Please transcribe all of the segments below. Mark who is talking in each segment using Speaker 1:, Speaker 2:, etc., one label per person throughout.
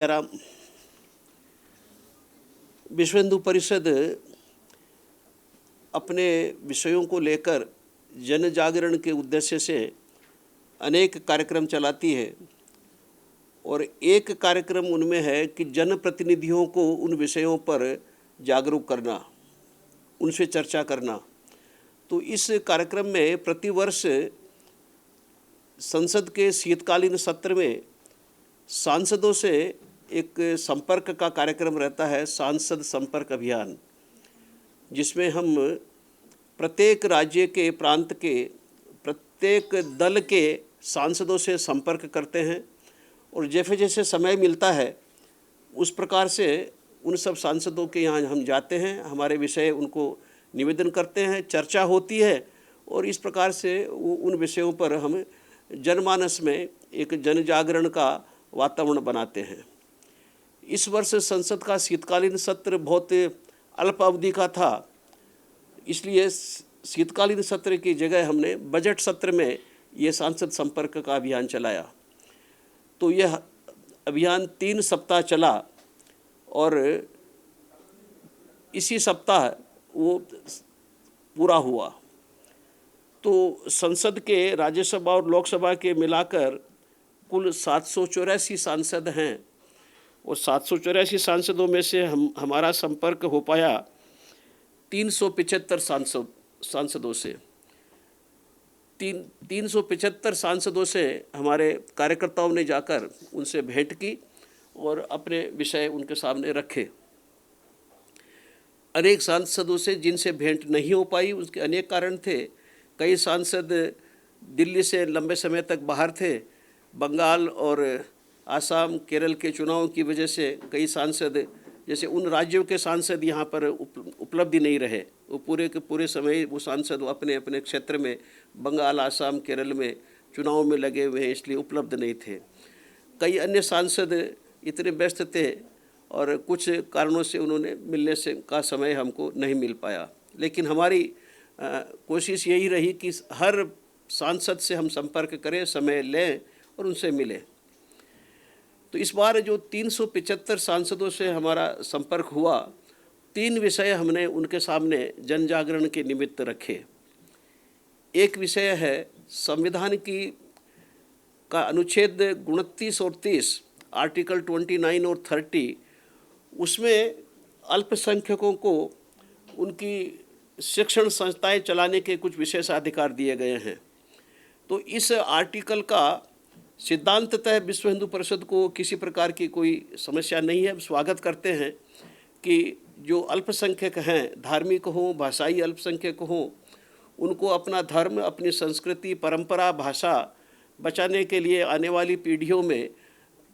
Speaker 1: राम। विश्व हिंदू परिषद अपने विषयों को लेकर जन जागरण के उद्देश्य से अनेक कार्यक्रम चलाती है और एक कार्यक्रम उनमें है कि जनप्रतिनिधियों को उन विषयों पर जागरूक करना, उनसे चर्चा करना। तो इस कार्यक्रम में प्रतिवर्ष संसद के शीतकालीन सत्र में सांसदों से एक संपर्क का कार्यक्रम रहता है, सांसद संपर्क अभियान, जिसमें हम प्रत्येक राज्य के, प्रांत के, प्रत्येक दल के सांसदों से संपर्क करते हैं और जैसे जैसे समय मिलता है उस प्रकार से उन सब सांसदों के यहाँ हम जाते हैं, हमारे विषय उनको निवेदन करते हैं, चर्चा होती है और इस प्रकार से उन विषयों पर हम जनमानस में एक जन जागरण का वातावरण बनाते हैं। इस वर्ष संसद का शीतकालीन सत्र बहुत अल्प अवधि का था, इसलिए शीतकालीन सत्र की जगह हमने बजट सत्र में ये सांसद संपर्क का अभियान चलाया। तो यह अभियान 3 सप्ताह चला और इसी सप्ताह वो पूरा हुआ। तो संसद के, राज्यसभा और लोकसभा के मिलाकर कुल 784 सांसद हैं और 784 सांसदों में से हमारा संपर्क हो पाया 375 सांसदों से। 375 सांसदों से हमारे कार्यकर्ताओं ने जाकर उनसे भेंट की और अपने विषय उनके सामने रखे। अनेक सांसदों से जिनसे भेंट नहीं हो पाई उसके अनेक कारण थे। कई सांसद दिल्ली से लंबे समय तक बाहर थे। बंगाल और आसाम, केरल के चुनाव की वजह से कई सांसद, जैसे उन राज्यों के सांसद यहाँ पर उपलब्धि नहीं रहे। वो पूरे के पूरे समय वो सांसद अपने अपने क्षेत्र में बंगाल, आसाम, केरल में चुनाव में लगे हुए हैं, इसलिए उपलब्ध नहीं थे। कई अन्य सांसद इतने व्यस्त थे और कुछ कारणों से उन्होंने मिलने से का समय हमको नहीं मिल पाया। लेकिन हमारी कोशिश यही रही कि हर सांसद से हम संपर्क करें, समय लें और उनसे मिलें। तो इस बार जो 375 सांसदों से हमारा संपर्क हुआ, 3 विषय हमने उनके सामने जन जागरण के निमित्त रखे। एक विषय है संविधान का अनुच्छेद 29 और 30, आर्टिकल 29 और 30, उसमें अल्पसंख्यकों को उनकी शिक्षण संस्थाएं चलाने के कुछ विशेषाधिकार दिए गए हैं। तो इस आर्टिकल का सिद्धांततः विश्व हिंदू परिषद को किसी प्रकार की कोई समस्या नहीं है। स्वागत करते हैं कि जो अल्पसंख्यक हैं, धार्मिक हों, भाषाई अल्पसंख्यक हों, उनको अपना धर्म, अपनी संस्कृति, परंपरा, भाषा बचाने के लिए आने वाली पीढ़ियों में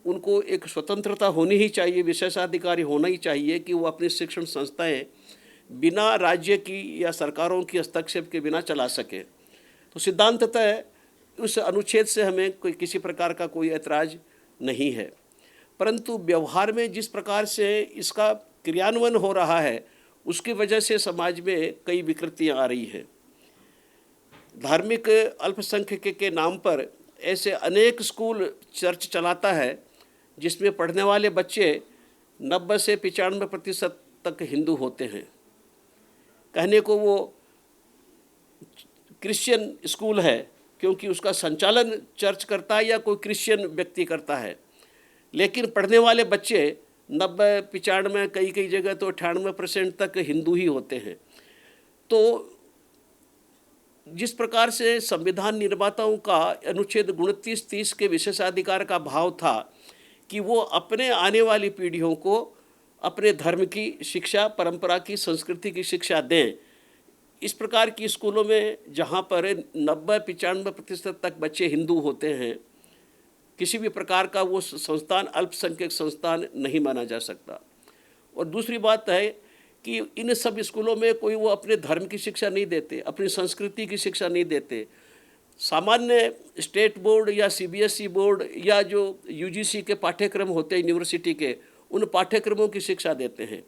Speaker 1: उनको एक स्वतंत्रता होनी ही चाहिए, विशेषाधिकार होना ही चाहिए कि वो अपनी शिक्षण संस्थाएं बिना राज्य की या सरकारों की हस्तक्षेप के बिना चला सके। तो सिद्धांततः उस अनुच्छेद से हमें किसी प्रकार का कोई ऐतराज़ नहीं है, परंतु व्यवहार में जिस प्रकार से इसका क्रियान्वयन हो रहा है उसकी वजह से समाज में कई विकृतियां आ रही हैं। धार्मिक अल्पसंख्यक के नाम पर ऐसे अनेक स्कूल, चर्च चलाता है जिसमें पढ़ने वाले बच्चे 90 से 95% तक हिंदू होते हैं। कहने को वो क्रिश्चियन स्कूल है क्योंकि उसका संचालन चर्च करता है या कोई क्रिश्चियन व्यक्ति करता है, लेकिन पढ़ने वाले बच्चे 90, 95, कई जगह तो 98% तक हिंदू ही होते हैं। तो जिस प्रकार से संविधान निर्माताओं का अनुच्छेद 29, 30 के विशेषाधिकार का भाव था कि वो अपने आने वाली पीढ़ियों को अपने धर्म की शिक्षा, परंपरा की, संस्कृति की शिक्षा दें, इस प्रकार की स्कूलों में जहाँ पर 90-95% तक बच्चे हिंदू होते हैं, किसी भी प्रकार का वो संस्थान अल्पसंख्यक संस्थान नहीं माना जा सकता। और दूसरी बात है कि इन सब स्कूलों में कोई वो अपने धर्म की शिक्षा नहीं देते, अपनी संस्कृति की शिक्षा नहीं देते। सामान्य स्टेट बोर्ड या CBSE बोर्ड या जो UGC के पाठ्यक्रम होते हैं यूनिवर्सिटी के, उन पाठ्यक्रमों की शिक्षा देते हैं।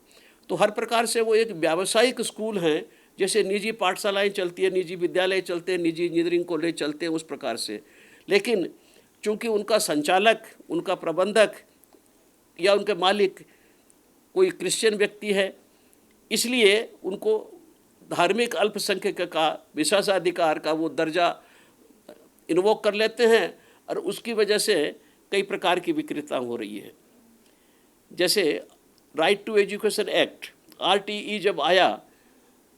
Speaker 1: तो हर प्रकार से वो एक व्यावसायिक स्कूल हैं, जैसे निजी पाठशालाएं चलती है, निजी विद्यालय चलते हैं, निजी इंजीनियरिंग कॉलेज चलते हैं, उस प्रकार से। लेकिन चूँकि उनका संचालक, उनका प्रबंधक या उनके मालिक कोई क्रिश्चियन व्यक्ति है, इसलिए उनको धार्मिक अल्पसंख्यक का विशेषाधिकार का वो दर्जा इन्वोक कर लेते हैं और उसकी वजह से कई प्रकार की विकृतता हो रही है। जैसे right to education act RTE जब आया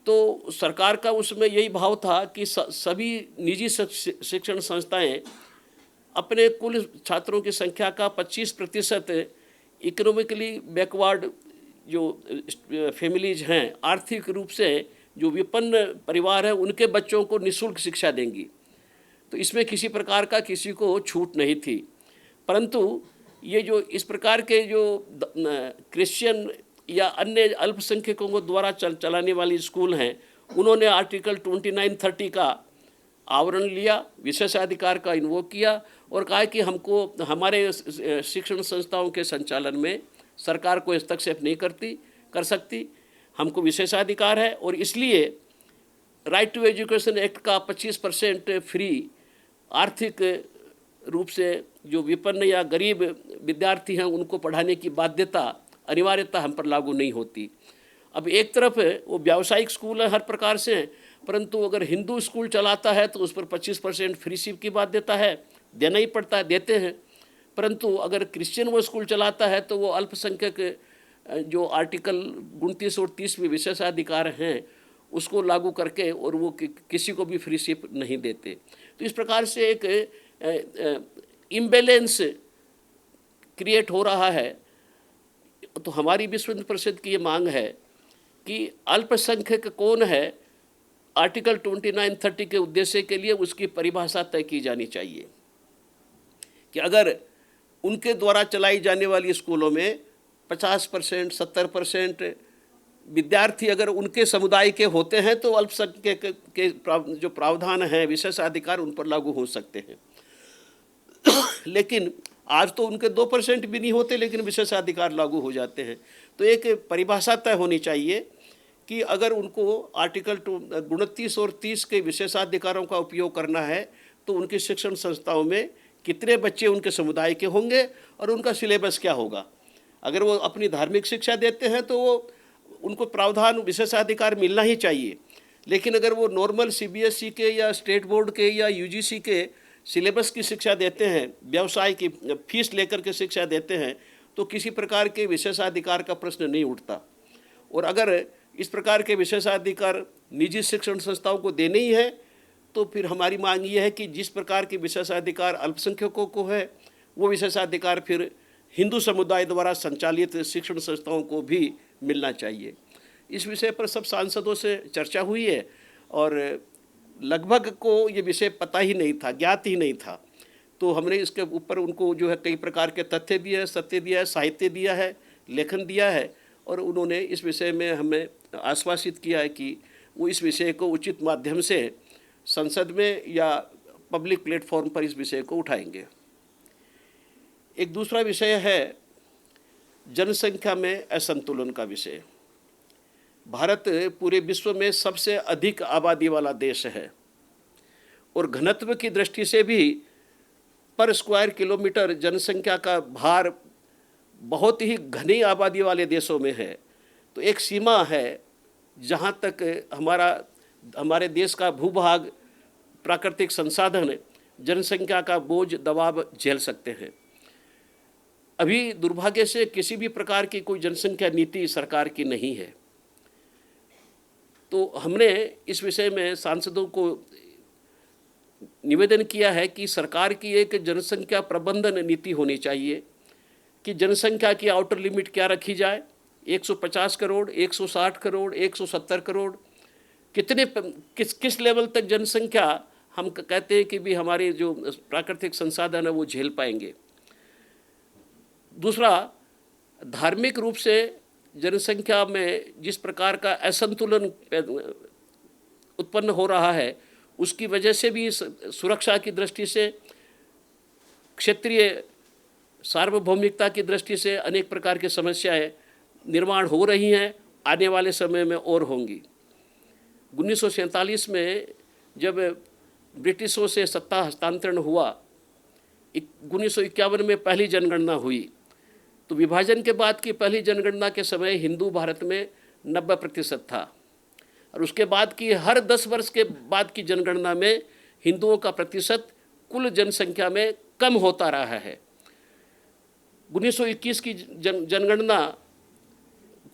Speaker 1: तो सरकार का उसमें यही भाव था कि सभी निजी शिक्षण संस्थाएं अपने कुल छात्रों की संख्या का 25% इकोनॉमिकली बैकवर्ड जो फैमिलीज हैं, आर्थिक रूप से जो विपन्न परिवार हैं, उनके बच्चों को निःशुल्क शिक्षा देंगी। तो इसमें किसी प्रकार का किसी को छूट नहीं थी। परंतु ये जो इस प्रकार के जो क्रिश्चियन या अन्य अल्पसंख्यकों को द्वारा चलाने वाली स्कूल हैं, उन्होंने आर्टिकल 2930 का आवरण लिया, विशेषाधिकार का इन्वोक किया और कहा कि हमको हमारे शिक्षण संस्थाओं के संचालन में सरकार को हस्तक्षेप नहीं कर सकती, हमको विशेषाधिकार है और इसलिए राइट टू एजुकेशन एक्ट का 25% फ्री आर्थिक रूप से जो विपन्न या गरीब विद्यार्थी हैं उनको पढ़ाने की बाध्यता अनिवार्यता हम पर लागू नहीं होती। अब एक तरफ वो व्यावसायिक स्कूल है हर प्रकार से, परंतु अगर हिंदू स्कूल चलाता है तो उस पर 25% फ्री शिप की बाध्यता है, देना ही पड़ता है, देते हैं। परंतु अगर क्रिश्चियन वो स्कूल चलाता है तो वो अल्पसंख्यक जो आर्टिकल 29 और 30 में विशेषाधिकार हैं उसको लागू करके और वो किसी को भी फ्री शिप नहीं देते। तो इस प्रकार से एक इम्बैलेंस क्रिएट हो रहा है। तो हमारी विश्व हिंदू परिषद की ये मांग है कि अल्पसंख्यक कौन है, आर्टिकल 2930 के उद्देश्य के लिए उसकी परिभाषा तय की जानी चाहिए कि अगर उनके द्वारा चलाई जाने वाली स्कूलों में 50%, 70% विद्यार्थी अगर उनके समुदाय के होते हैं तो अल्पसंख्यक के जो प्रावधान हैं, विशेषाधिकार उन पर लागू हो सकते हैं। लेकिन आज तो उनके 2% भी नहीं होते लेकिन विशेषाधिकार लागू हो जाते हैं। तो एक परिभाषा तय होनी चाहिए कि अगर उनको आर्टिकल 29 और 30 के विशेषाधिकारों का उपयोग करना है तो उनकी शिक्षण संस्थाओं में कितने बच्चे उनके समुदाय के होंगे और उनका सिलेबस क्या होगा। अगर वो अपनी धार्मिक शिक्षा देते हैं तो वो उनको प्रावधान विशेषाधिकार मिलना ही चाहिए, लेकिन अगर वो नॉर्मल CBSE के या स्टेट बोर्ड के या UGC के सिलेबस की शिक्षा देते हैं, व्यवसाय की फीस लेकर के शिक्षा देते हैं, तो किसी प्रकार के विशेषाधिकार का प्रश्न नहीं उठता। और अगर इस प्रकार के विशेषाधिकार निजी शिक्षण संस्थाओं को देने ही है तो फिर हमारी मांग ये है कि जिस प्रकार के विशेषाधिकार अल्पसंख्यकों को है वो विशेषाधिकार फिर हिंदू समुदाय द्वारा संचालित शिक्षण संस्थाओं को भी मिलना चाहिए। इस विषय पर सब सांसदों से चर्चा हुई है और लगभग को ये विषय पता ही नहीं था, ज्ञात ही नहीं था। तो हमने इसके ऊपर उनको जो है कई प्रकार के तथ्य दिए हैं, सत्य दिया है, साहित्य दिया है, लेखन दिया है और उन्होंने इस विषय में हमें आश्वासित किया है कि वो इस विषय को उचित माध्यम से संसद में या पब्लिक प्लेटफॉर्म पर इस विषय को उठाएंगे। एक दूसरा विषय है जनसंख्या में असंतुलन का विषय। भारत पूरे विश्व में सबसे अधिक आबादी वाला देश है और घनत्व की दृष्टि से भी पर स्क्वायर किलोमीटर जनसंख्या का भार बहुत ही घनी आबादी वाले देशों में है। तो एक सीमा है जहाँ तक हमारे देश का भूभाग, प्राकृतिक संसाधन जनसंख्या का बोझ दबाव झेल सकते हैं। अभी दुर्भाग्य से किसी भी प्रकार की कोई जनसंख्या नीति सरकार की नहीं है। तो हमने इस विषय में सांसदों को निवेदन किया है कि सरकार की एक जनसंख्या प्रबंधन नीति होनी चाहिए कि जनसंख्या की आउटर लिमिट क्या रखी जाए, 150 करोड़, 160 करोड़, 170 करोड़, किस लेवल तक जनसंख्या हम कहते हैं कि भी हमारे जो प्राकृतिक संसाधन है वो झेल पाएंगे। दूसरा, धार्मिक रूप से जनसंख्या में जिस प्रकार का असंतुलन उत्पन्न हो रहा है उसकी वजह से भी सुरक्षा की दृष्टि से, क्षेत्रीय सार्वभौमिकता की दृष्टि से अनेक प्रकार की समस्याएं निर्माण हो रही हैं, आने वाले समय में और होंगी। 1947 में जब ब्रिटिशों से सत्ता हस्तांतरण हुआ, 1951 में पहली जनगणना हुई, तो विभाजन के बाद की पहली जनगणना के समय हिंदू भारत में 90% था, और उसके बाद की हर 10 वर्ष के बाद की जनगणना में हिंदुओं का प्रतिशत कुल जनसंख्या में कम होता रहा है। 1921 की जनगणना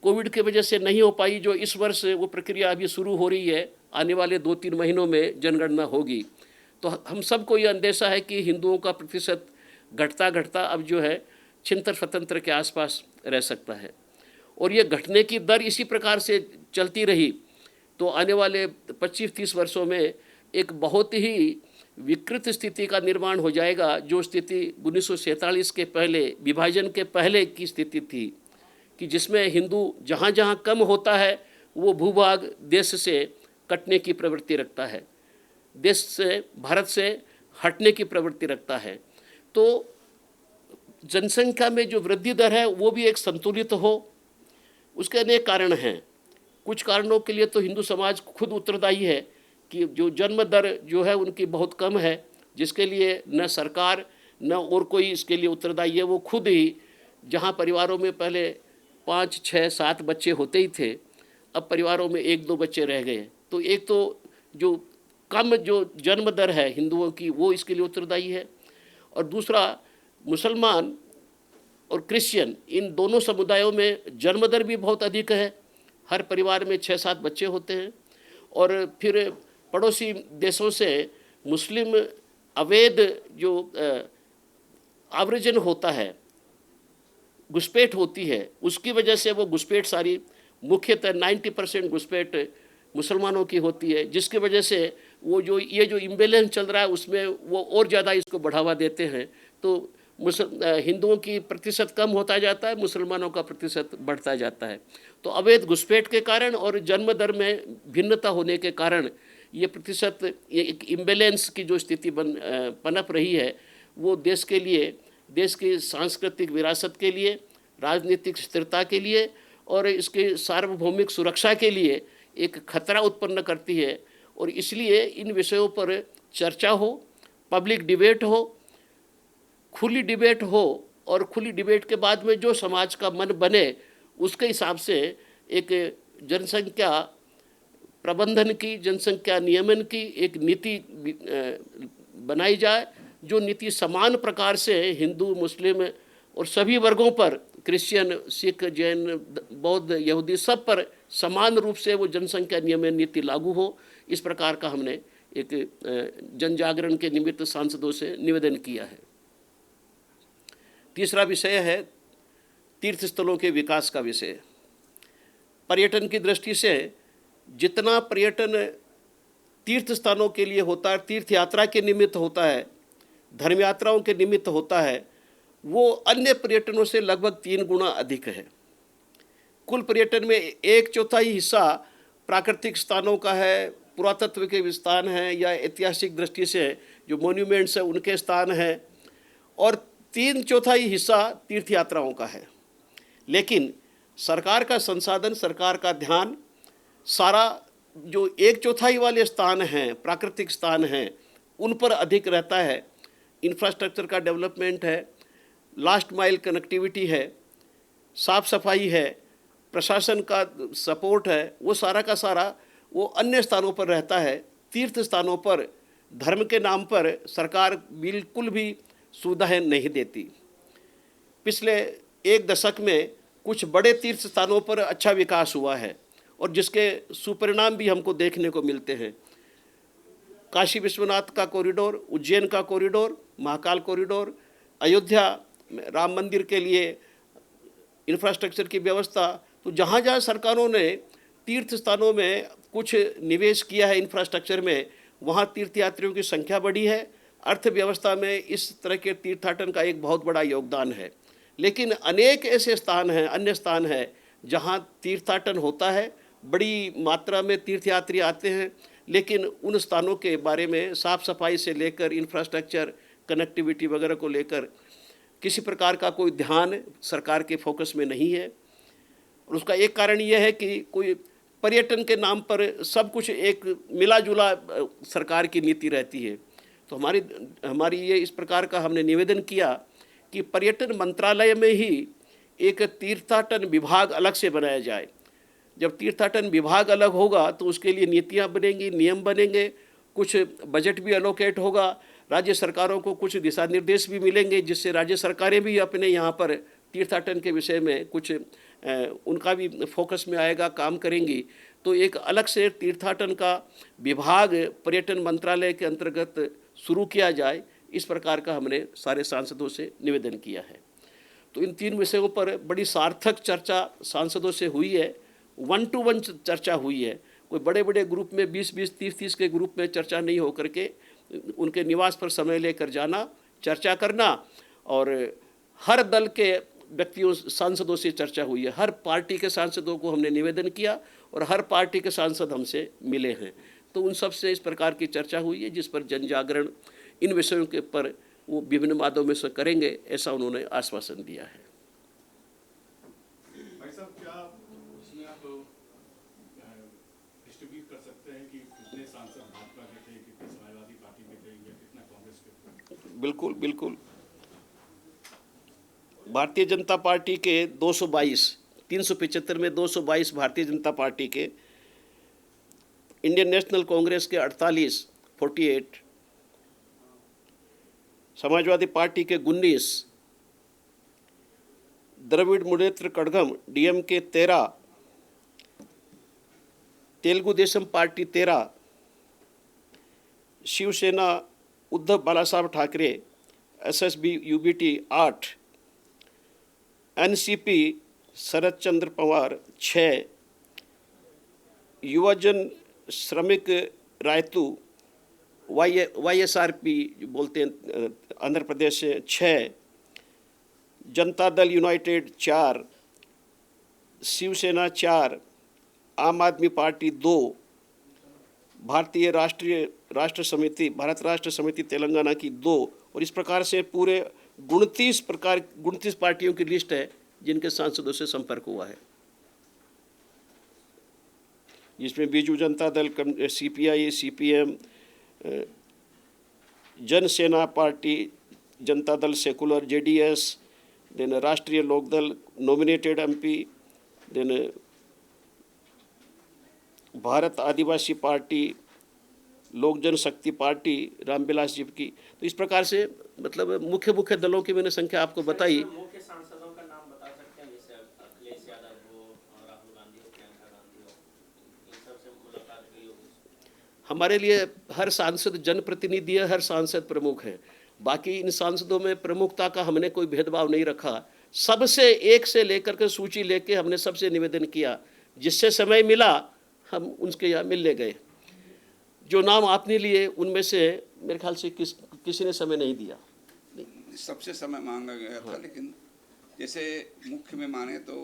Speaker 1: कोविड की वजह से नहीं हो पाई, जो इस वर्ष वो प्रक्रिया अभी शुरू हो रही है, आने वाले 2-3 महीनों में जनगणना होगी। तो हम सबको ये अंदेशा है कि हिंदुओं का प्रतिशत घटता घटता अब जो है 76-77 के आसपास रह सकता है, और ये घटने की दर इसी प्रकार से चलती रही तो आने वाले 25-30 वर्षों में एक बहुत ही विकृत स्थिति का निर्माण हो जाएगा, जो स्थिति 1947 के पहले, विभाजन के पहले की स्थिति थी, कि जिसमें हिंदू जहाँ जहाँ कम होता है वो भूभाग देश से कटने की प्रवृत्ति रखता है, देश से, भारत से हटने की प्रवृत्ति रखता है। तो जनसंख्या में जो वृद्धि दर है वो भी एक संतुलित हो, उसके अनेक कारण हैं। कुछ कारणों के लिए तो हिंदू समाज खुद उत्तरदायी है कि जो जन्म दर जो है उनकी बहुत कम है, जिसके लिए न सरकार न और कोई इसके लिए उत्तरदायी है। वो खुद ही, जहाँ परिवारों में पहले 5, 6, 7 बच्चे होते ही थे, अब परिवारों में 1-2 बच्चे रह गए। तो एक तो जो कम जो जन्म दर है हिंदुओं की, वो इसके लिए उत्तरदायी है, और दूसरा मुसलमान और क्रिश्चियन, इन दोनों समुदायों में जन्म दर भी बहुत अधिक है, हर परिवार में 6-7 बच्चे होते हैं। और फिर पड़ोसी देशों से मुस्लिम अवैध जो आव्रजन होता है, घुसपैठ होती है, उसकी वजह से वो घुसपैठ सारी मुख्यतः 90% घुसपैठ मुसलमानों की होती है, जिसकी वजह से वो जो ये जो इम्बैलेंस चल रहा है उसमें वो और ज़्यादा इसको बढ़ावा देते हैं। तो हिंदुओं की प्रतिशत कम होता जाता है, मुसलमानों का प्रतिशत बढ़ता जाता है। तो अवैध घुसपैठ के कारण और जन्म दर में भिन्नता होने के कारण ये प्रतिशत, ये एक इम्बैलेंस की जो स्थिति पनप रही है, वो देश के लिए, देश की सांस्कृतिक विरासत के लिए, राजनीतिक स्थिरता के लिए और इसके सार्वभौमिक सुरक्षा के लिए एक खतरा उत्पन्न करती है। और इसलिए इन विषयों पर चर्चा हो, पब्लिक डिबेट हो, खुली डिबेट हो, और खुली डिबेट के बाद में जो समाज का मन बने उसके हिसाब से एक जनसंख्या प्रबंधन की, जनसंख्या नियमन की एक नीति बनाई जाए, जो नीति समान प्रकार से हिंदू, मुस्लिम और सभी वर्गों पर, क्रिश्चियन, सिख, जैन, बौद्ध, यहूदी, सब पर समान रूप से वो जनसंख्या नियमन नीति लागू हो। इस प्रकार का हमने एक जन जागरण के निमित्त सांसदों से निवेदन किया है। तीसरा विषय है तीर्थ स्थलों के विकास का विषय। पर्यटन की दृष्टि से जितना पर्यटन तीर्थ स्थानों के लिए होता है, तीर्थ यात्रा के निमित्त होता है, धर्म यात्राओं के निमित्त होता है, वो अन्य पर्यटनों से लगभग 3 गुना अधिक है। कुल पर्यटन में 1/4 हिस्सा प्राकृतिक स्थानों का है, पुरातत्व के स्थान हैं, या ऐतिहासिक दृष्टि से जो मोन्यूमेंट्स हैं उनके स्थान हैं, और 3/4 हिस्सा तीर्थ यात्राओं का है। लेकिन सरकार का संसाधन, सरकार का ध्यान सारा जो 1/4 वाले स्थान हैं, प्राकृतिक स्थान हैं, उन पर अधिक रहता है। इंफ्रास्ट्रक्चर का डेवलपमेंट है, लास्ट माइल कनेक्टिविटी है, साफ सफाई है, प्रशासन का सपोर्ट है, वो सारा का सारा वो अन्य स्थानों पर रहता है। तीर्थ स्थानों पर धर्म के नाम पर सरकार बिल्कुल भी सुविधाएं नहीं देती। पिछले 1 दशक में कुछ बड़े तीर्थ स्थानों पर अच्छा विकास हुआ है, और जिसके सुपरिणाम भी हमको देखने को मिलते हैं। काशी विश्वनाथ का कॉरिडोर, उज्जैन का कॉरिडोर, महाकाल कॉरिडोर, अयोध्या राम मंदिर के लिए इंफ्रास्ट्रक्चर की व्यवस्था। तो जहाँ जहाँ सरकारों ने तीर्थ स्थानों में कुछ निवेश किया है इंफ्रास्ट्रक्चर में, वहाँ तीर्थयात्रियों की संख्या बढ़ी है। अर्थव्यवस्था में इस तरह के तीर्थाटन का एक बहुत बड़ा योगदान है। लेकिन अनेक ऐसे स्थान हैं, अन्य स्थान हैं, जहाँ तीर्थाटन होता है, बड़ी मात्रा में तीर्थयात्री आते हैं, लेकिन उन स्थानों के बारे में साफ़ सफाई से लेकर इंफ्रास्ट्रक्चर, कनेक्टिविटी वगैरह को लेकर किसी प्रकार का कोई ध्यान सरकार के फोकस में नहीं है। और उसका एक कारण यह है कि कोई पर्यटन के नाम पर सब कुछ एक मिला जुला सरकार की नीति रहती है। तो हमारी ये इस प्रकार का हमने निवेदन किया कि पर्यटन मंत्रालय में ही एक तीर्थाटन विभाग अलग से बनाया जाए। जब तीर्थाटन विभाग अलग होगा तो उसके लिए नीतियाँ बनेंगी, नियम बनेंगे, कुछ बजट भी एलोकेट होगा, राज्य सरकारों को कुछ दिशा निर्देश भी मिलेंगे, जिससे राज्य सरकारें भी अपने यहाँ पर तीर्थाटन के विषय में कुछ उनका भी फोकस में आएगा, काम करेंगी। तो एक अलग से तीर्थाटन का विभाग पर्यटन मंत्रालय के अंतर्गत शुरू किया जाए, इस प्रकार का हमने सारे सांसदों से निवेदन किया है। तो इन 3 विषयों पर बड़ी सार्थक चर्चा सांसदों से हुई है, 1 to 1 चर्चा हुई है। कोई बड़े बड़े ग्रुप में 20-20, 30-30 के ग्रुप में चर्चा नहीं हो करके उनके निवास पर समय लेकर जाना, चर्चा करना, और हर दल के व्यक्तियों सांसदों से चर्चा हुई है। हर पार्टी के सांसदों को हमने निवेदन किया और हर पार्टी के सांसद हमसे मिले हैं। तो उन सब से इस प्रकार की चर्चा हुई है, जिस पर जन जागरण इन विषयों के पर वो विभिन्न माध्यमों से करेंगे, ऐसा उन्होंने आश्वासन दिया है।
Speaker 2: भाई साहब, क्या इसमें आप डिस्ट्रीब्यूट कर सकते हैं कि कितने सांसद भाजपा के थे, कितने समाजवादी पार्टी के थे या कितना कांग्रेस के थे?
Speaker 1: बिल्कुल बिल्कुल। भारतीय जनता पार्टी के 222, 375 में 222 भारतीय जनता पार्टी के, इंडियन नेशनल कांग्रेस के 48, समाजवादी पार्टी के 19, Dravid Munnetra Kazhagam DMK 13, Telugu Desam party 13, Shivsena Uddhav Balasaheb Thackeray SSB UBT 8, NCP Sharad Chandra Pawar 6, Yuvajana Sramika Rythu YSRP जो बोलते हैं आंध्र प्रदेश से 6, जनता दल यूनाइटेड 4, शिवसेना 4, आम आदमी पार्टी 2, भारतीय राष्ट्र समिति तेलंगाना की 2, और इस प्रकार से पूरे 29 पार्टियों की लिस्ट है जिनके सांसदों से संपर्क हुआ है, जिसमें बीजू जनता दल, CPI, CPM, जन सेना party, Janata Dal secular, JDS, then Rashtriya Lokdal nominated MP, then Bharat Adivasi party, Lok Janshakti party Ramvilas ji की। तो इस प्रकार से मतलब मुख्य दलों की मैंने संख्या आपको बताई।
Speaker 3: मुख्य सांसदों का नाम बता सकते हैं, जैसे अखिलेश यादव हो, राहुल गांधी हो, प्रियंका गांधी हो, इन सब से मुलाकात हुई होगी?
Speaker 1: हमारे लिए हर सांसद जनप्रतिनिधि है, हर सांसद प्रमुख है। बाकी इन सांसदों में प्रमुखता का हमने कोई भेदभाव नहीं रखा। सबसे एक से लेकर के सूची लेके हमने सबसे निवेदन किया, जिससे समय मिला हम उनके यहाँ मिलने गए। जो नाम आपने लिए उनमें से मेरे ख्याल से किसी ने समय नहीं दिया।
Speaker 4: सबसे समय मांगा गया था, लेकिन जैसे मुख्य में माने तो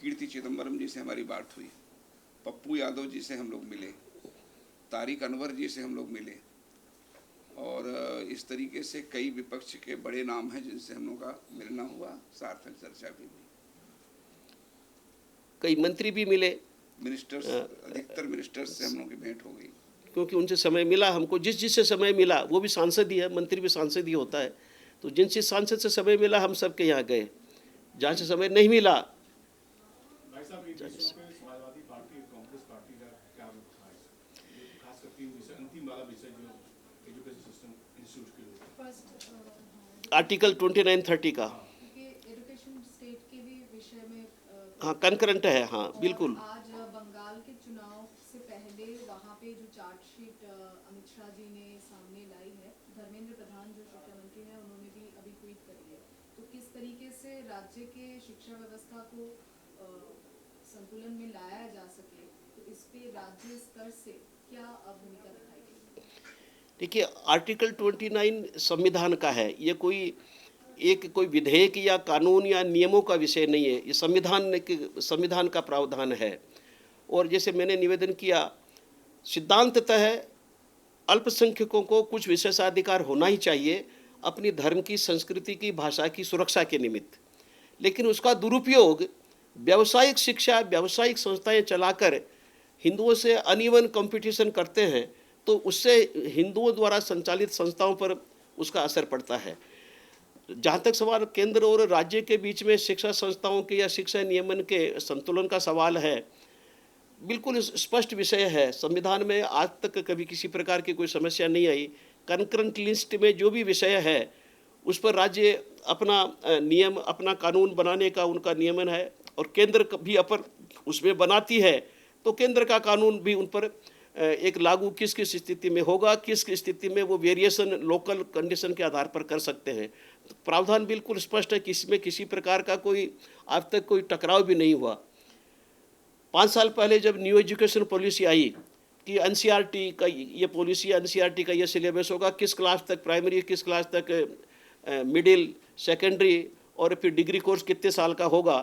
Speaker 4: कीर्ति चिदम्बरम जी से हमारी बात हुई, पप्पू यादव जी से हम लोग मिले, तारिक अनवर जी से हम लोग मिले, और इस तरीके से कई विपक्ष के बड़े नाम हैं जिनसे हम लोग का मिलना हुआ, सार्थक चर्चा भी हुई।
Speaker 1: कई मंत्री भी मिले,
Speaker 4: मिनिस्टर्स, अधिकतर मिनिस्टर्स से हम लोग की भेंट हो गई,
Speaker 1: क्योंकि उनसे समय मिला हमको। जिससे समय मिला, वो भी सांसद ही है, मंत्री भी सांसद ही होता है, तो जिनसे सांसद से समय मिला हम सबके यहाँ गए। जहाँ से समय नहीं मिला,
Speaker 2: भाई साहब, इन विषयों पे समाजवादी पार्टी, कांग्रेस पार्टी का क्या रुख था, खासकर 3 विषय, अंतिम वाला विषय जो एजुकेशन सिस्टम इंस्टीट्यूट के लिए,
Speaker 1: आर्टिकल 2930 का,
Speaker 5: एजुकेशन स्टेट के भी विषय में
Speaker 1: हाँ कंकरेंट है, हाँ बिल्कुल।
Speaker 5: आज बंगाल के चुनाव से पहले वहाँ पे जो चार्जशीट अमित शाह जी ने सामने लाई है, धर्मेंद्र प्रधान जो शिक्षा मंत्री हैं उन्होंने भी अभी ट्वीट करी है, तो किस तरीके से राज्य के शिक्षा व्यवस्था को संतुलन में लाया जा सके, तो इस पे राज्य स्तर से क्या भूमिका दिखाई गई?
Speaker 1: देखिए, आर्टिकल 29 संविधान का है, ये कोई विधेयक या कानून या नियमों का विषय नहीं है, ये संविधान का प्रावधान है। और जैसे मैंने निवेदन किया, सिद्धांततः अल्पसंख्यकों को कुछ विशेषाधिकार होना ही चाहिए अपनी धर्म की, संस्कृति की, भाषा की सुरक्षा के निमित्त, लेकिन उसका दुरुपयोग व्यावसायिक शिक्षा, व्यावसायिक संस्थाएं चलाकर हिंदुओं से अनइवन कंपटीशन करते हैं, तो उससे हिंदुओं द्वारा संचालित संस्थाओं पर उसका असर पड़ता है। जहाँ तक सवाल केंद्र और राज्य के बीच में शिक्षा संस्थाओं के या शिक्षा नियमन के संतुलन का सवाल है, बिल्कुल स्पष्ट विषय है। संविधान में आज तक कभी किसी प्रकार की कोई समस्या नहीं आई। कंकरेंट लिस्ट में जो भी विषय है उस पर राज्य अपना नियम, अपना कानून बनाने का उनका नियमन है, और केंद्र भी अपर उसमें बनाती है तो केंद्र का कानून भी उन पर एक लागू किस किस स्थिति में होगा, किस किस स्थिति में वो वेरिएशन लोकल कंडीशन के आधार पर कर सकते हैं। तो प्रावधान बिल्कुल स्पष्ट है कि इसमें किसी प्रकार का कोई आज तक कोई टकराव भी नहीं हुआ। 5 साल पहले जब न्यू एजुकेशन पॉलिसी आई कि एनसीईआरटी का ये पॉलिसी, एनसीईआरटी का ये सिलेबस होगा, किस क्लास तक प्राइमरी, किस क्लास तक मिडिल, सेकेंडरी और फिर डिग्री कोर्स कितने साल का होगा,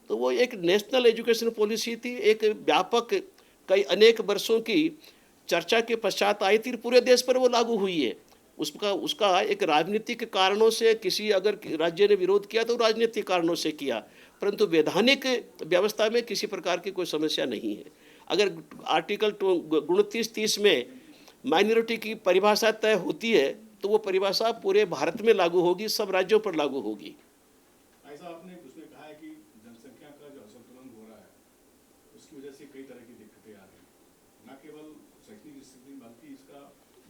Speaker 1: तो वो एक नेशनल एजुकेशन पॉलिसी थी, एक व्यापक कई अनेक वर्षों की चर्चा के पश्चात आई थी, पूरे देश पर वो लागू हुई है। उसका एक राजनीतिक कारणों से किसी अगर राज्य ने विरोध किया तो राजनीतिक कारणों से किया, परंतु वैधानिक व्यवस्था में किसी प्रकार की कोई समस्या नहीं है। अगर आर्टिकल 29-30 में माइनॉरिटी की परिभाषा तय होती है तो वो परिभाषा पूरे भारत में लागू होगी, सब राज्यों पर लागू होगी।
Speaker 2: ऐसा आपने उसमें कहा है कि जनसंख्या का जो असंतुलन हो रहा है उसकी वजह से कई तरह की दिक्कतें आ रही हैं, न केवल शैक्षणिक स्थिति बल्कि इसका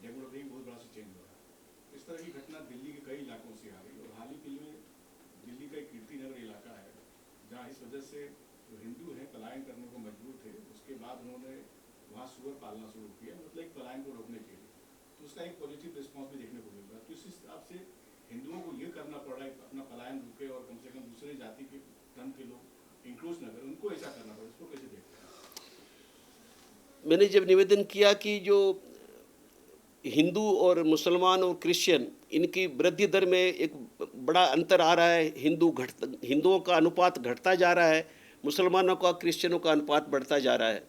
Speaker 2: डेमोग्राफी बहुत बड़ा से चेंज हो रहा है। इस तरह की घटना दिल्ली के कई इलाकों से आ रही है, और हाल ही में दिल्ली का एक कीर्तिनगर इलाका है जहाँ इस वजह से जो हिंदू हैं पलायन करने को मजबूर थे, उसके बाद उन्होंने वहाँ सुअर पालना शुरू किया, मतलब एक पलायन को रोकने के लिए। तो उसका एक पॉजिटिव रिस्पॉन्स भी देखने को मिल रहा है। तो इस हिसाब से हिंदुओं को ये करना पड़ रहा है अपना पलायन रुके और कम से कम दूसरे जाति के धर्म के लोग इंक्लूड न करें, उनको ऐसा करना पड़े, इसको कैसे देखते हैं?
Speaker 1: मैंने जब निवेदन किया कि जो हिंदू और मुसलमान और क्रिश्चियन इनकी वृद्धि दर में एक बड़ा अंतर आ रहा है, हिंदुओं का अनुपात घटता जा रहा है, मुसलमानों का, क्रिश्चियनों का अनुपात बढ़ता जा रहा है,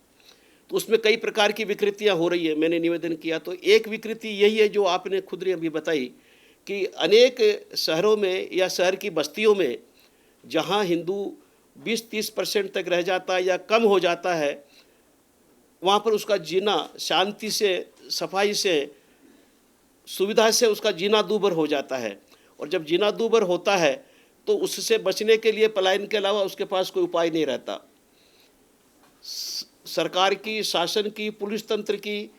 Speaker 1: तो उसमें कई प्रकार की विकृतियां हो रही है। मैंने निवेदन किया तो एक विकृति यही है जो आपने खुद ने अभी बताई कि अनेक शहरों में या शहर की बस्तियों में जहां हिंदू 20-30% तक रह जाता है या कम हो जाता है, वहाँ पर उसका जीना शांति से, सफाई से, सुविधा से उसका जीना दूभर हो जाता है। और जब जीना दूभर होता है तो उससे बचने के लिए पलायन के अलावा उसके पास कोई उपाय नहीं रहता। सरकार की, शासन की, पुलिस तंत्र की,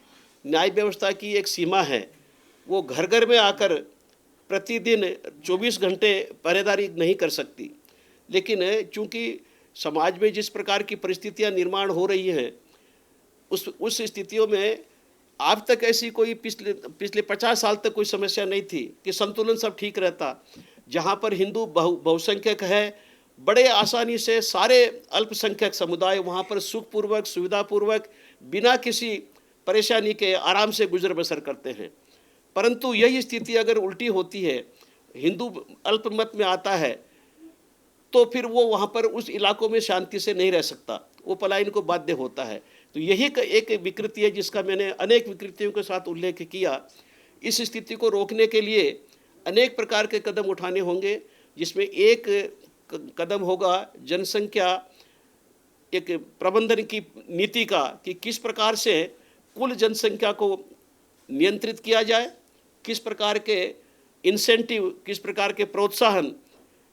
Speaker 1: न्याय व्यवस्था की एक सीमा है, वो घर घर में आकर प्रतिदिन 24 घंटे पहरेदारी नहीं कर सकती। लेकिन चूंकि समाज में जिस प्रकार की परिस्थितियां निर्माण हो रही हैं, उस स्थितियों में आज तक ऐसी कोई पिछले 50 साल तक कोई समस्या नहीं थी कि संतुलन सब ठीक रहता। जहाँ पर हिंदू बहुसंख्यक है, बड़े आसानी से सारे अल्पसंख्यक समुदाय वहाँ पर सुखपूर्वक, सुविधापूर्वक, बिना किसी परेशानी के आराम से गुजर बसर करते हैं। परंतु यही स्थिति अगर उल्टी होती है, हिंदू अल्पमत में आता है, तो फिर वो वहाँ पर उस इलाकों में शांति से नहीं रह सकता, वो पलायन को बाध्य होता है। तो यही एक विकृति है जिसका मैंने अनेक विकृतियों के साथ उल्लेख किया। इस स्थिति को रोकने के लिए अनेक प्रकार के कदम उठाने होंगे, जिसमें एक कदम होगा जनसंख्या एक प्रबंधन की नीति का, कि किस प्रकार से कुल जनसंख्या को नियंत्रित किया जाए, किस प्रकार के इंसेंटिव, किस प्रकार के प्रोत्साहन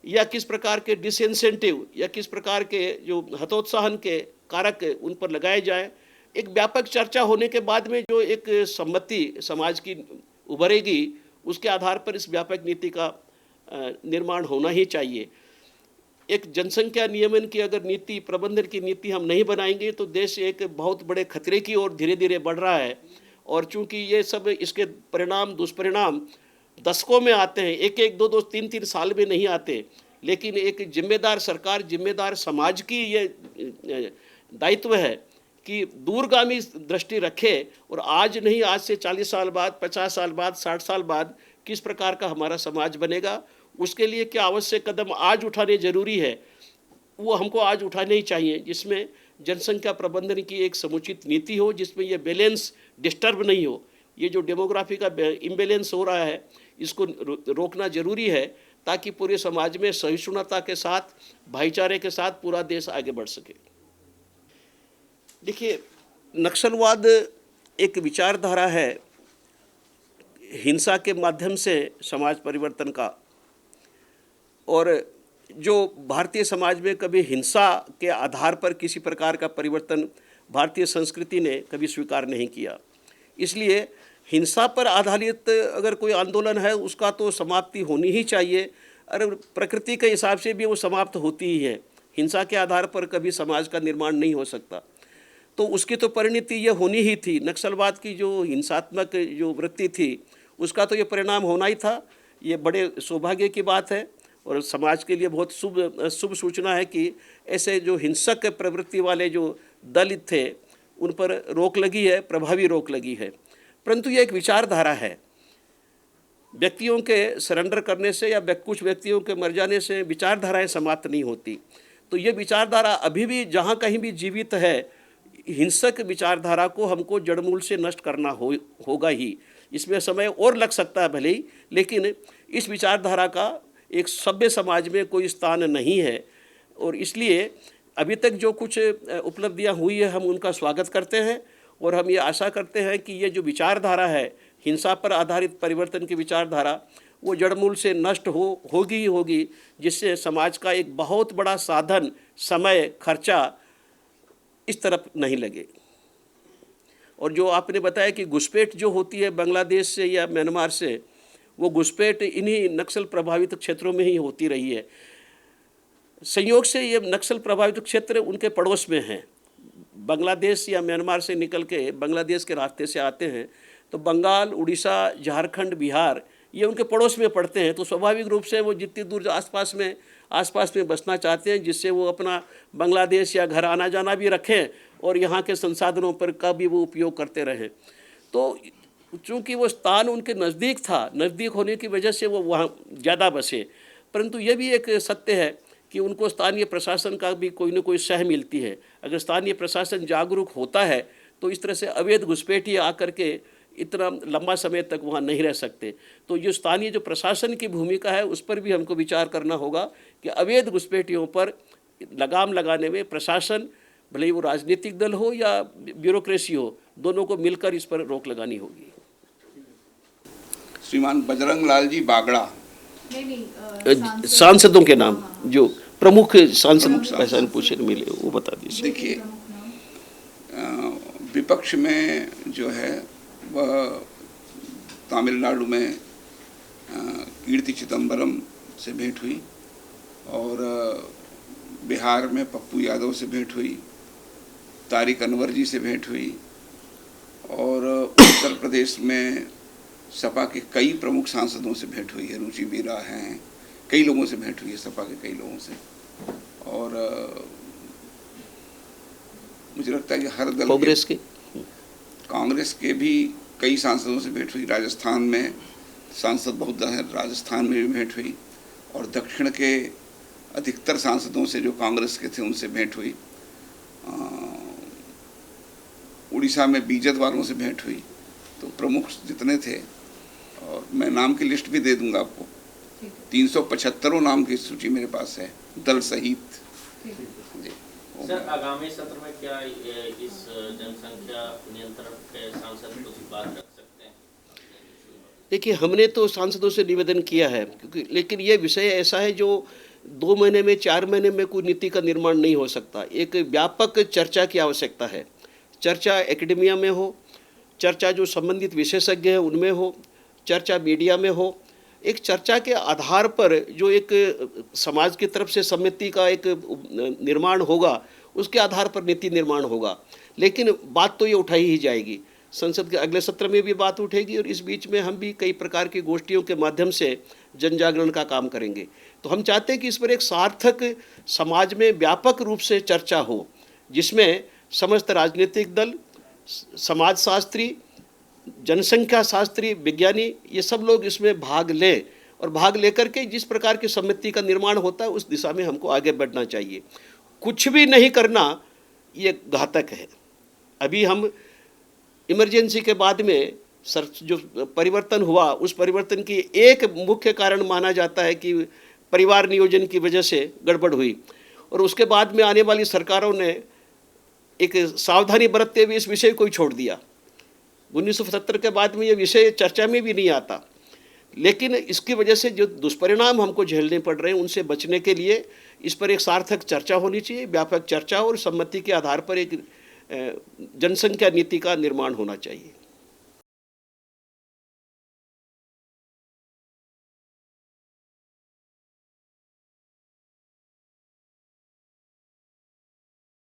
Speaker 1: या किस प्रकार के डिसइंसेंटिव या किस प्रकार के जो हतोत्साहन के कारक उन पर लगाए जाए। एक व्यापक चर्चा होने के बाद में जो एक सम्मति समाज की उभरेगी, उसके आधार पर इस व्यापक नीति का निर्माण होना ही चाहिए। एक जनसंख्या नियमन की अगर नीति, प्रबंधन की नीति हम नहीं बनाएंगे तो देश एक बहुत बड़े खतरे की ओर धीरे धीरे बढ़ रहा है। और चूंकि ये सब इसके परिणाम, दुष्परिणाम दशकों में आते हैं, एक एक, दो दो, तीन तीन साल में नहीं आते, लेकिन एक जिम्मेदार सरकार, जिम्मेदार समाज की ये दायित्व है कि दूरगामी दृष्टि रखे और आज नहीं, आज से 40 साल बाद, 50 साल बाद, 60 साल बाद किस प्रकार का हमारा समाज बनेगा, उसके लिए क्या आवश्यक कदम आज उठाने जरूरी है, वो हमको आज उठाने ही चाहिए, जिसमें जनसंख्या प्रबंधन की एक समुचित नीति हो, जिसमें ये बैलेंस डिस्टर्ब नहीं हो। ये जो डेमोग्राफी का इम्बैलेंस हो रहा है, इसको रोकना जरूरी है, ताकि पूरे समाज में सहिष्णुता के साथ, भाईचारे के साथ पूरा देश आगे बढ़ सके। देखिए, नक्सलवाद एक विचारधारा है हिंसा के माध्यम से समाज परिवर्तन का, और जो भारतीय समाज में कभी हिंसा के आधार पर किसी प्रकार का परिवर्तन भारतीय संस्कृति ने कभी स्वीकार नहीं किया। इसलिए हिंसा पर आधारित अगर कोई आंदोलन है उसका तो समाप्ति होनी ही चाहिए, और प्रकृति के हिसाब से भी वो समाप्त होती ही है। हिंसा के आधार पर कभी समाज का निर्माण नहीं हो सकता, तो उसकी तो परिणति ये होनी ही थी। नक्सलवाद की जो हिंसात्मक जो वृत्ति थी उसका तो ये परिणाम होना ही था। ये बड़े सौभाग्य की बात है और समाज के लिए बहुत शुभ सूचना है कि ऐसे जो हिंसक प्रवृत्ति वाले जो दलित थे उन पर रोक लगी है, प्रभावी रोक लगी है। परंतु ये एक विचारधारा है। व्यक्तियों के सरेंडर करने से या कुछ व्यक्तियों के मर जाने से विचारधाराएं समाप्त नहीं होती। तो ये विचारधारा अभी भी जहाँ कहीं भी जीवित है, हिंसक विचारधारा को हमको जड़मूल से नष्ट करना होगा ही। इसमें समय और लग सकता है भले ही, लेकिन इस विचारधारा का एक सभ्य समाज में कोई स्थान नहीं है। और इसलिए अभी तक जो कुछ उपलब्धियां हुई है हम उनका स्वागत करते हैं और हम ये आशा करते हैं कि ये जो विचारधारा है, हिंसा पर आधारित परिवर्तन की विचारधारा, वो जड़मूल से नष्ट होगी ही होगी, जिससे समाज का एक बहुत बड़ा साधन, समय, खर्चा इस तरफ नहीं लगे। और जो आपने बताया कि घुसपैठ जो होती है बांग्लादेश से या म्यांमार से, वो घुसपैठ इन्हीं नक्सल प्रभावित क्षेत्रों में ही होती रही है। संयोग से ये नक्सल प्रभावित क्षेत्र उनके पड़ोस में हैं। बांग्लादेश या म्यांमार से निकल के बांग्लादेश के रास्ते से आते हैं, तो बंगाल, उड़ीसा, झारखंड, बिहार ये उनके पड़ोस में पड़ते हैं। तो स्वाभाविक रूप से वो जितनी दूर आसपास में बसना चाहते हैं, जिससे वो अपना बांग्लादेश या घर आना जाना भी रखें और यहाँ के संसाधनों पर का भी वो उपयोग करते रहें। तो चूँकि वो स्थान उनके नज़दीक था, नज़दीक होने की वजह से वो वहाँ ज़्यादा बसे। परंतु ये भी एक सत्य है कि उनको स्थानीय प्रशासन का भी कोई न कोई सह मिलती है। अगर स्थानीय प्रशासन जागरूक होता है तो इस तरह से अवैध घुसपैठी आकर के इतना लंबा समय तक वहाँ नहीं रह सकते। तो जो स्थानीय जो प्रशासन की भूमिका है उस पर भी हमको विचार करना होगा कि अवैध घुसपैठियों पर लगाम लगाने में प्रशासन, भले ही वो राजनीतिक दल हो या ब्यूरोक्रेसी हो, दोनों को मिलकर इस पर रोक लगानी होगी।
Speaker 4: श्रीमान बजरंग लाल जी बागड़ा,
Speaker 1: सांसदों के नाम जो प्रमुख सांसद पहचान पूछे मिले वो बता दीजिए।
Speaker 4: देखिए, विपक्ष में जो है वह तमिलनाडु में कीर्ति चिदम्बरम से भेंट हुई और बिहार में पप्पू यादव से भेंट हुई, तारिक अनवर जी से भेंट हुई और उत्तर प्रदेश में सपा के कई प्रमुख सांसदों से भेंट हुई है। रुचि मीरा हैं, कई लोगों से भेंट हुई है, सपा के कई लोगों से। और मुझे लगता है कि हर दल, कांग्रेस के भी कई सांसदों से भेंट हुई। राजस्थान में सांसद बहुत है, राजस्थान में भी भेंट हुई और दक्षिण के अधिकतर सांसदों से जो कांग्रेस के थे उनसे भेंट हुई। उड़ीसा में बीजद वालों से भेंट हुई। तो प्रमुख जितने थे, और मैं नाम की लिस्ट भी दे दूंगा आपको, 375 नाम की सूची मेरे पास है, दल सहित।
Speaker 3: सर, आगामी सत्र में क्या इस जनसंख्या नियंत्रण के सांसद कुछ बात रख सकते हैं?
Speaker 1: देखिए, हमने तो सांसदों से निवेदन किया है, क्योंकि लेकिन ये विषय ऐसा है जो 2 महीने में, 4 महीने में कोई नीति का निर्माण नहीं हो सकता। एक व्यापक चर्चा की आवश्यकता है। चर्चा एकेडमिया में हो, चर्चा जो संबंधित विशेषज्ञ हैं उनमें हो, चर्चा मीडिया में हो। एक चर्चा के आधार पर जो एक समाज की तरफ से समिति का एक निर्माण होगा, उसके आधार पर नीति निर्माण होगा। लेकिन बात तो ये उठाई ही जाएगी, संसद के अगले सत्र में भी बात उठेगी और इस बीच में हम भी कई प्रकार की गोष्ठियों के माध्यम से जन जागरण का काम करेंगे। तो हम चाहते हैं कि इस पर एक सार्थक समाज में व्यापक रूप से चर्चा हो, जिसमें समस्त राजनीतिक दल, समाजशास्त्री, जनसंख्या शास्त्री, विज्ञानी, ये सब लोग इसमें भाग लें और भाग लेकर के जिस प्रकार की समिति का निर्माण होता है उस दिशा में हमको आगे बढ़ना चाहिए। कुछ भी नहीं करना ये घातक है। अभी हम इमरजेंसी के बाद में जो परिवर्तन हुआ, उस परिवर्तन की एक मुख्य कारण माना जाता है कि परिवार नियोजन की वजह से गड़बड़ हुई, और उसके बाद में आने वाली सरकारों ने एक सावधानी बरतते हुए इस विषय को ही छोड़ दिया। 1975 के बाद में ये विषय चर्चा में भी नहीं आता। लेकिन इसकी वजह से जो दुष्परिणाम हमको झेलने पड़ रहे हैं उनसे बचने के लिए इस पर एक सार्थक चर्चा होनी चाहिए, व्यापक चर्चा और सम्मति के आधार पर एक जनसंख्या नीति का निर्माण होना चाहिए।